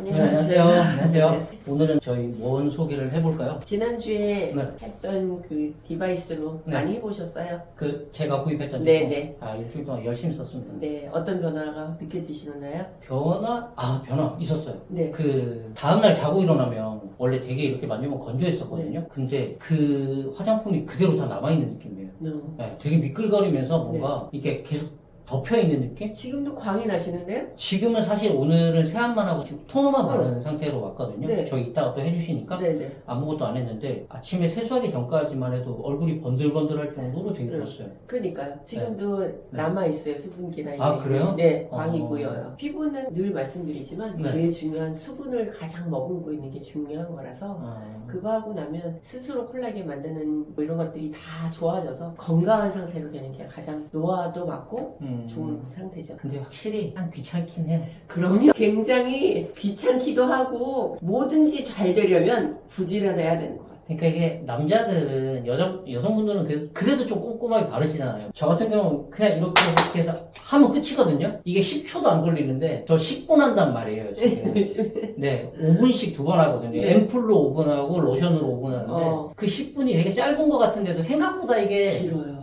네, 안녕하세요. 안녕하세요. 네. 오늘은 저희 뭔 소개를 해볼까요? 지난주에 네. 했던 그 디바이스로 네. 많이 해보셨어요? 제가 구입했던 네네. 제품. 일주일 동안 열심히 썼습니다. 네, 어떤 변화가 느껴지시나요? 변화 있었어요. 네. 그 다음날 자고 일어나면 원래 되게 이렇게 만지면 건조했었거든요. 근데 그 화장품이 그대로 다 남아있는 느낌이에요. 네, 되게 미끌거리면서 뭔가 이게 계속 덮여있는 느낌? 지금도 광이 나시는데요? 지금은 사실 오늘은 세안만 하고 지금 토너만 바른 상태로 왔거든요. 네. 저 이따가 또 해주시니까 네네. 아무것도 안 했는데 아침에 세수하기 전까지만 해도 얼굴이 번들번들할 정도로 되게 좋았어요. 그러니까요. 지금도 남아있어요, 수분기나 아, 그래요? 네, 광이 어. 보여요. 피부는 늘 말씀드리지만 네. 제일 중요한 수분을 가장 머금고 있는 게 중요한 거라서 그거 하고 나면 스스로 콜라겐 만드는 뭐 이런 것들이 다 좋아져서 건강한 상태로 되는 게 가장 노화도 막고 좋은 상태죠. 근데 확실히 참 귀찮긴 해요. 그럼요. 굉장히 귀찮기도 하고 뭐든지 잘 되려면 부지런해야 되는 것 같아요. 그러니까 이게 남자들은 여성분들은 그래도 좀 꼼꼼하게 바르시잖아요. 저 같은 경우는 그냥 이렇게 해서 하면 끝이거든요. 이게 10초도 안 걸리는데 저 10분 한단 말이에요 지금. 네, 5분씩 2번 하거든요. 네. 앰플로 5분 하고 로션으로 5분 하는데 그 10분이 되게 짧은 것 같은데도 생각보다 이게 길어요.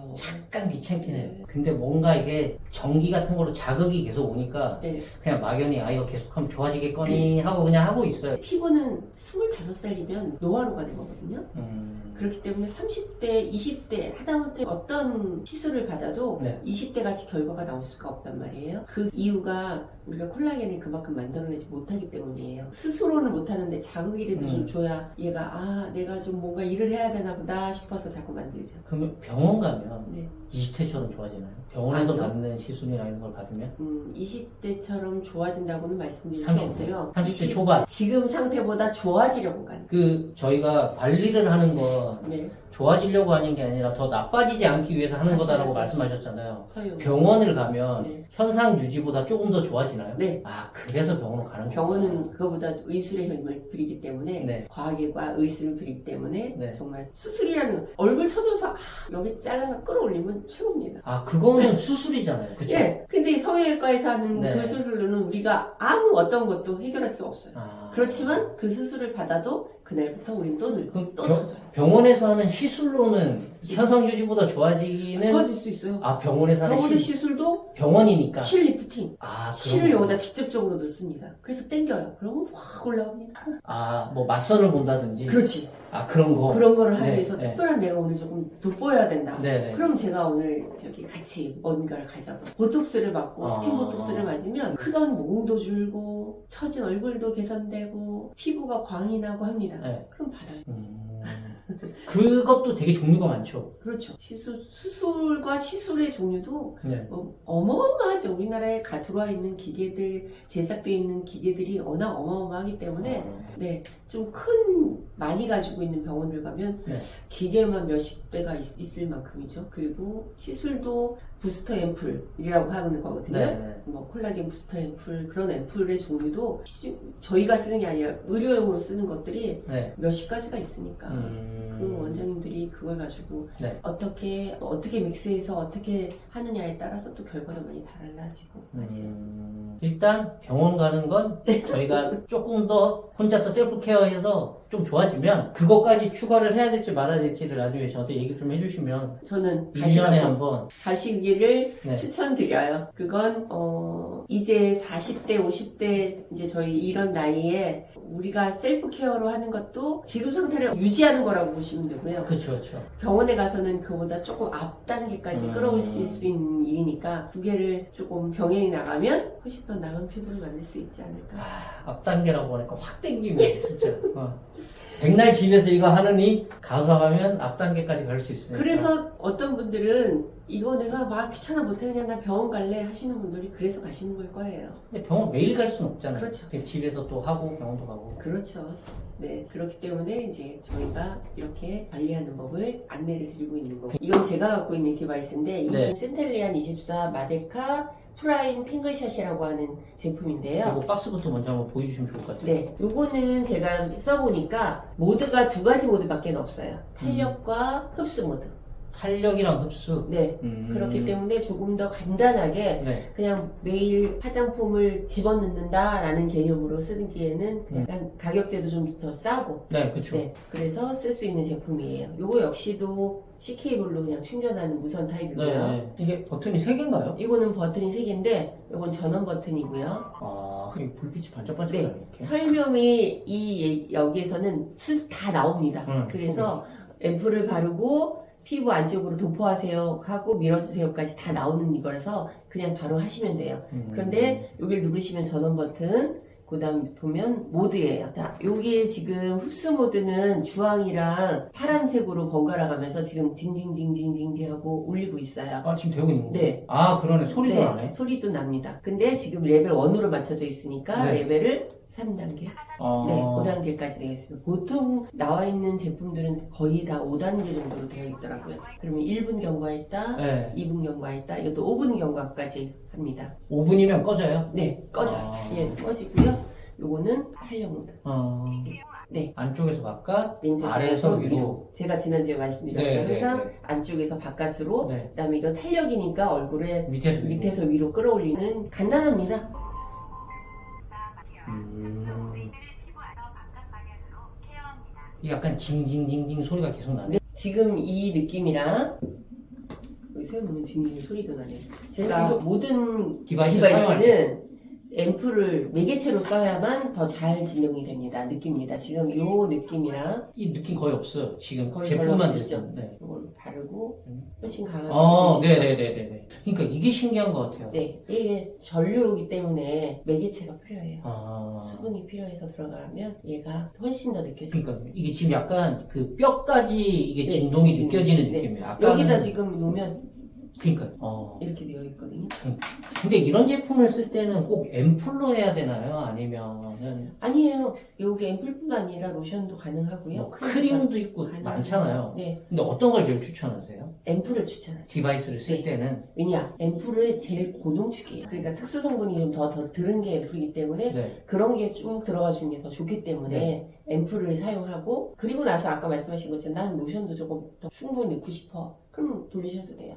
약간 귀찮긴 해요. 근데 뭔가 이게 전기 같은 걸로 자극이 계속 오니까 네. 그냥 막연히 이거 계속하면 좋아지겠거니 하고 그냥 하고 있어요. 피부는 25살이면 노화로 가는 거거든요. 그렇기 때문에 30대, 20대 하다못해 어떤 시술을 받아도 네. 20대 같이 결과가 나올 수가 없단 말이에요. 그 이유가 우리가 콜라겐을 그만큼 만들어내지 못하기 때문이에요. 스스로는 못하는데 자극이라도 좀 줘야 얘가 내가 좀 뭔가 일을 해야 되나 보다 싶어서 자꾸 만들죠. 그러면 병원 가면 네. 20대처럼 좋아지나요? 병원에서 아니요. 받는 시술이나 이런 걸 받으면? 20대처럼 좋아진다고는 말씀드릴 수 30대, 없고요. 30대 초반. 지금 상태보다 좋아지려고 가는. 저희가 관리를 하는 건 네. 좋아지려고 하는 게 아니라 더 나빠지지 않기 위해서 하는 맞아요, 거다라고 맞아요. 말씀하셨잖아요. 서요. 병원을 가면 네. 현상 유지보다 조금 더 좋아지나요? 네. 그래서 병원을 가는 거예요. 병원은 그거보다 의술의 힘을 부리기 때문에 네. 과학과 의술을 부리기 때문에 네. 정말 수술이라는 얼굴 쳐줘서 여기 잘라서 끌어올리면 최고입니다. 그거는 수술이잖아요. 그쵸? 예. 근데 성형외과에서 하는 네. 그 수술로는 우리가 아무 어떤 것도 해결할 수 없어요. 그렇지만 그 수술을 받아도 그날부터 우린 또 늙고 그럼 또 쳐져요. 병원에서 하는 시술로는 현상 유지보다 좋아지기는 좋아질 수 있어요. 병원에서 하는 병원의 시술도 병원이니까. 실 리프팅. 실을 그런 여기다 직접적으로 넣습니다. 그래서 당겨요. 그러면 확 올라옵니다. 뭐 맞선을 본다든지. 그렇지. 그런 거. 그런 거를 하기 네, 위해서 네. 특별한 내가 오늘 조금 돋보여야 된다. 네네. 그럼 제가 오늘 같이 뭔가를 가져가. 보톡스를 맞고 스킨 보톡스를 맞으면 크던 모공도 줄고 처진 얼굴도 개선되고 피부가 광이 나고 합니다. 네. 그럼 받아요. 그것도 되게 종류가 많죠. 그렇죠. 수술과 시술의 종류도 네. 어마어마하죠. 우리나라에 들어와 있는 기계들, 제작되어 있는 기계들이 워낙 어마어마하기 때문에 좀 많이 가지고 있는 병원들 가면 기계만 몇십 대가 있을 만큼이죠. 그리고 시술도 부스터 앰플이라고 하는 거거든요. 뭐 콜라겐 부스터 앰플, 그런 앰플의 종류도 저희가 쓰는 게 아니라 의료용으로 쓰는 것들이 몇십 가지가 있으니까 그 원장님들이 그걸 가지고 어떻게 믹스해서 어떻게 하느냐에 따라서 또 결과도 많이 달라지고 일단 병원 가는 건 저희가 조금 더 혼자서 셀프 케어해서 좀 좋아지면 그것까지 추가를 해야 될지 말아야 될지를 나중에 저한테 얘기 좀 해주시면 저는 1년에 한번 가시기를 추천드려요. 그건 이제 40대 50대 이제 저희 이런 나이에 우리가 셀프 케어로 하는 것도 지금 상태를 유지하는 거라고 보시면 되고요. 그렇죠. 병원에 가서는 그보다 조금 앞 단계까지 끌어올릴 수 있는 일이니까 두 개를 조금 병행해 나가면 훨씬 더 나은 피부를 만들 수 있지 않을까. 앞 단계라고 하니까 확 땡기네 진짜. 백날 집에서 이거 하느니 가서 하면 앞 단계까지 갈 수 있으니까. 그래서 어떤 분들은 이거 내가 막 귀찮아 못하냐 나 병원 갈래 하시는 분들이 그래서 가시는 걸 거예요. 근데 병원 매일 갈 수는 없잖아요. 그렇죠. 집에서 또 하고 병원도 가고. 그렇죠. 네, 그렇기 때문에 이제 저희가 이렇게 관리하는 법을 안내를 드리고 있는 거고. 이건 제가 갖고 있는 디바이스인데 이건 센텔리안 24 마데카 프라임 핑글샷이라고 하는 제품인데요. 이거 박스부터 먼저 한번 보여주시면 좋을 것 같아요. 네, 요거는 제가 써보니까 모드가 두 가지 모드밖에 없어요. 탄력과 흡수 모드. 탄력이랑 흡수. 네. 그렇기 때문에 조금 더 간단하게 네. 그냥 매일 화장품을 집어넣는다라는 개념으로 쓰기에는 약간 가격대도 좀 더 싸고 네, 그쵸. 네, 그래서 쓸 수 있는 제품이에요. 요거 역시도 C케이블로 그냥 충전하는 무선 타입이고요. 네. 이게 버튼이 3개인가요? 이거는 버튼이 3개인데 요건 전원 버튼이고요. 아, 이 불빛이 반짝반짝 네, 이렇게. 설명이 여기에서는 다 나옵니다. 그래서 앰플을 바르고 피부 안쪽으로 도포하세요 하고 밀어주세요까지 다 나오는 이거라서 그냥 바로 하시면 돼요. 그런데 여기를 누르시면 전원 버튼, 그 다음 보면 모드예요. 자, 여기에 지금 흡수 모드는 주황이랑 파란색으로 번갈아 가면서 지금 징징징징징징 하고 울리고 있어요. 아, 지금 되고 있는 거예요? 네. 아, 그러네. 소리도 네, 나네. 소리도 납니다. 근데 지금 레벨 1으로 맞춰져 있으니까 네. 레벨을 3단계, 아. 네, 5단계까지 되어 있습니다. 보통 나와 있는 제품들은 거의 다 5단계 정도로 되어 있더라고요. 그러면 1분 경과했다, 네. 2분 경과했다, 이것도 5분 경과까지 합니다. 5분이면 꺼져요? 네, 꺼져요. 아. 예, 꺼지고요. 요거는 탄력 모드. 네. 안쪽에서 바깥, 냉장고 아래에서 위로. 제가 지난주에 말씀드렸죠. 네, 항상 네, 네. 안쪽에서 바깥으로, 네. 그다음에 이건 탄력이니까 얼굴에 밑에서 위로 끌어올리는 간단합니다. 이게 약간 징징징징 소리가 계속 나네. 네, 지금 이 느낌이랑 여기 세워놓으면 징징 소리도 나네요. 제가 모든 디바이스는 앰플을 매개체로 써야만 더 잘 진동이 됩니다. 느낍니다. 지금 요 느낌이랑 이 느낌 거의 없어요. 지금 거의 제품만 별로 됐어. 없으시죠? 네. 이걸 바르고 훨씬 강하게 네네네네. 그러니까 이게 신기한 것 같아요. 네, 이게 전류이기 때문에 매개체가 필요해요. 아. 수분이 필요해서 들어가면 얘가 훨씬 더 느껴져요. 그러니까 이게 지금 약간 그 뼈까지 이게 네, 진동이 진동. 느껴지는 네. 느낌이에요. 여기다 지금 놓으면 그러니까요. 이렇게 되어 있거든요. 근데 이런 제품을 쓸 때는 꼭 앰플로 해야 되나요? 아니면은 아니에요. 여기 앰플뿐 아니라 로션도 가능하고요. 뭐 크림도 있고 가능합니다. 많잖아요. 네, 근데 어떤 걸 제일 추천하세요? 앰플을 추천해요. 디바이스를 쓸 네. 때는 왜냐, 앰플은 제일 고농축이에요. 그러니까 특수 성분이 좀 더 들은 게 앰플이기 때문에 네. 그런 게 쭉 들어가 주는 게 더 좋기 때문에 앰플을 사용하고, 그리고 나서 아까 말씀하신 것처럼 나는 로션도 조금 더 충분히 넣고 싶어. 그럼 돌리셔도 돼요.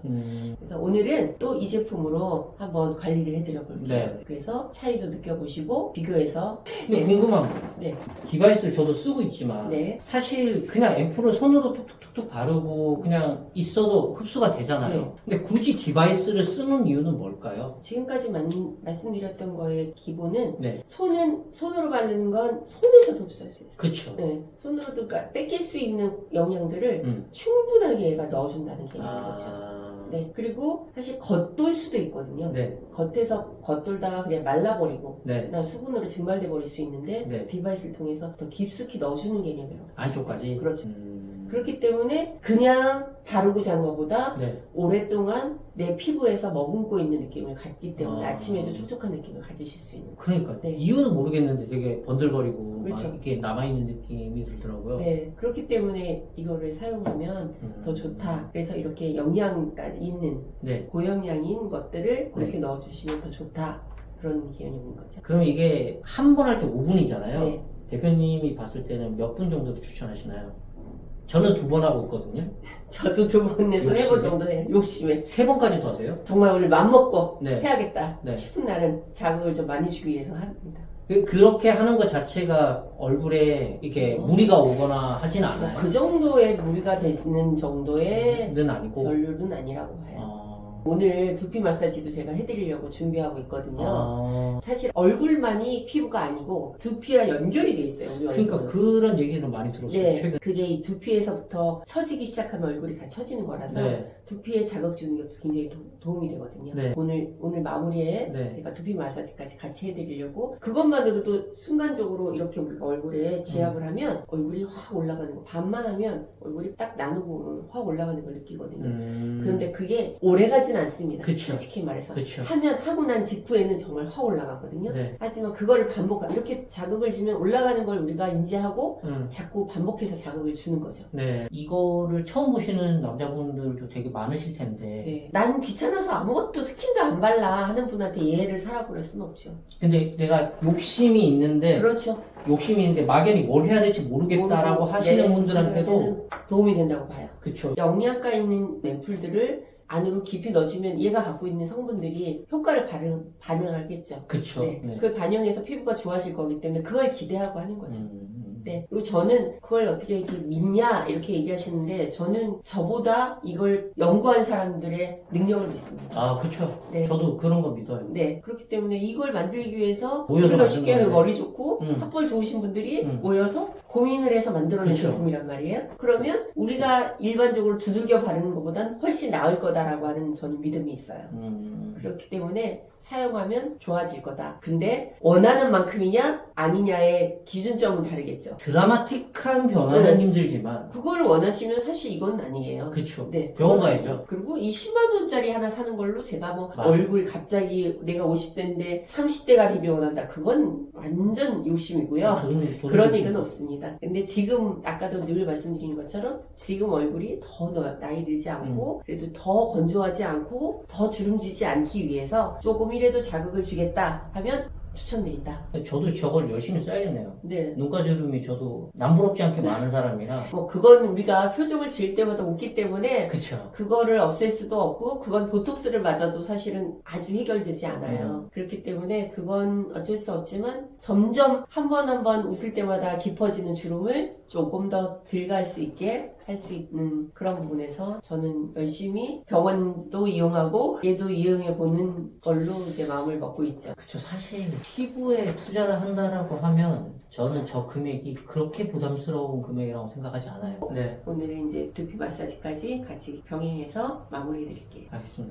그래서 오늘은 또 이 제품으로 한번 관리를 해드려 볼게요. 네. 그래서 차이도 느껴보시고 비교해서. 근데 네. 궁금한 거 네. 디바이스를 저도 쓰고 있지만 네. 사실 그냥 앰플을 손으로 툭툭툭툭 바르고 그냥 있어도 흡수가 되잖아요. 네. 근데 굳이 디바이스를 쓰는 이유는 뭘까요? 지금까지 말씀드렸던 거의 기본은 네. 손으로 바르는 건 손에서도 흡수할 수 있어요. 그쵸. 네, 손으로도 뺏길 수 있는 영양들을 음. 충분하게 얘가 넣어준다는 개념인 거죠. 아. 네, 그리고 사실 겉돌 수도 있거든요. 네. 겉에서 겉돌다가 그냥 말라버리고 네. 그다음 수분으로 증발돼 버릴 수 있는데 네. 디바이스를 통해서 더 깊숙이 넣어주는 개념이라고. 안쪽까지? 그렇죠. 그렇기 때문에 그냥 바르고 잔 것보다 네. 오랫동안 내 피부에서 머금고 있는 느낌을 갖기 때문에 아. 아침에도 촉촉한 느낌을 가지실 수 있는. 그러니까 네. 이유는 모르겠는데 되게 번들거리고 그렇죠. 막 이렇게 남아있는 느낌이 들더라고요. 네, 그렇기 때문에 이거를 사용하면 더 좋다. 그래서 이렇게 영양가 있는 네. 고영양인 것들을 그렇게 넣어주시면 더 좋다. 그런 개념인 거죠. 그럼 이게 한 번 할 때 5분이잖아요. 네. 대표님이 봤을 때는 몇 분 정도 추천하시나요? 저는 2번 하고 있거든요. 저도 2번에서 3번 정도 해요. 욕심에. 3번까지도 하세요? 정말 오늘 맘먹고 네. 해야겠다 네. 싶은 날은 자극을 좀 많이 주기 위해서 합니다. 그렇게 하는 것 자체가 얼굴에 이렇게 무리가 오거나 하진 않아요? 그 정도의 무리가 되는 정도의 는 아니고. 전류는 아니라고 봐요. 아. 오늘 두피 마사지도 제가 해드리려고 준비하고 있거든요. 아. 사실 얼굴만이 피부가 아니고 두피와 연결이 돼 있어요. 우리 그러니까 얼굴은. 그런 얘기는 많이 들었어요. 네, 최근. 그게 이 두피에서부터 처지기 시작하면 얼굴이 다 처지는 거라서 네. 두피에 자극 주는 게 굉장히 도움이 되거든요. 네. 오늘 마무리에 네. 제가 두피 마사지까지 같이 해드리려고, 그것만으로도 순간적으로 이렇게 우리가 얼굴에 지압을 하면 얼굴이 확 올라가는 거, 반만 하면 얼굴이 딱 나누고 확 올라가는 걸 느끼거든요. 그런데 그게 오래가지 올라가진 않습니다. 그쵸. 솔직히 말해서. 그쵸. 하고 난 직후에는 정말 확 올라가거든요. 네. 하지만 그거를 이렇게 자극을 주면 올라가는 걸 우리가 인지하고 자꾸 반복해서 자극을 주는 거죠. 네. 이거를 처음 보시는 남자분들도 되게 많으실 텐데. 네. 난 귀찮아서 아무것도 스킨도 안 발라 하는 분한테 예를 사라고 그럴 수는 없죠. 근데 내가 욕심이 있는데, 그렇죠. 욕심이 있는데 막연히 뭘 해야 될지 모르겠다라고 하시는 네, 분들한테도 도움이 된다고 봐요. 그쵸. 영양가 있는 앰플들을 안으로 깊이 넣어주면 얘가 갖고 있는 성분들이 효과를 반응하겠죠. 그쵸. 네. 네. 그 반영해서 피부가 좋아질 거기 때문에 그걸 기대하고 하는 거죠. 네. 그리고 저는 그걸 어떻게 이렇게 믿냐 이렇게 얘기하시는데 저는 저보다 이걸 연구한 사람들의 능력을 믿습니다. 아, 그쵸. 네. 저도 그런 거 믿어요. 네. 그렇기 때문에 이걸 만들기 위해서 모여서 우리가 만든 쉽게 거네. 머리 좋고 음. 학벌 좋으신 분들이 음. 모여서 고민을 해서 만들어낸 그쵸. 제품이란 말이에요. 그러면 우리가 일반적으로 두들겨 바르는 것보단 훨씬 나을 거다라고 하는 저는 믿음이 있어요. 그렇기 때문에 사용하면 좋아질 거다. 근데 원하는 만큼이냐 아니냐의 기준점은 다르겠죠. 드라마틱한 변화는 네. 힘들지만. 그걸 원하시면 사실 이건 아니에요. 그쵸. 네. 병원 가야죠. 그리고 이 10만 원짜리 하나 사는 걸로 제가 뭐 맞아. 얼굴 갑자기 내가 50대인데 30대가 되길 원한다. 그건 완전 욕심이고요. 그런 얘기는 없습니다. 근데 지금 아까도 늘 말씀드린 것처럼 지금 얼굴이 더 나이 들지 않고 그래도 더 건조하지 않고 더 주름지지 않기 위해서 조금이라도 자극을 주겠다 하면 추천드린다. 저도 저걸 열심히 써야겠네요. 네. 눈가 주름이 저도 남부럽지 않게 많은 사람이라. 뭐 그건 우리가 표정을 지을 때마다 웃기 때문에 그쵸. 그거를 없앨 수도 없고 그건 보톡스를 맞아도 사실은 아주 해결되지 않아요. 그렇기 때문에 그건 어쩔 수 없지만 점점 한 번 한 번 웃을 때마다 깊어지는 주름을 조금 더 덜 갈 수 있게 할 수 있는 그런 부분에서 저는 열심히 병원도 이용하고 얘도 이용해 보는 걸로 이제 마음을 먹고 있죠. 그쵸. 사실 피부에 투자를 한다라고 하면 저는 저 금액이 그렇게 부담스러운 금액이라고 생각하지 않아요. 네. 오늘은 이제 두피 마사지까지 같이 병행해서 마무리해 드릴게요. 알겠습니다.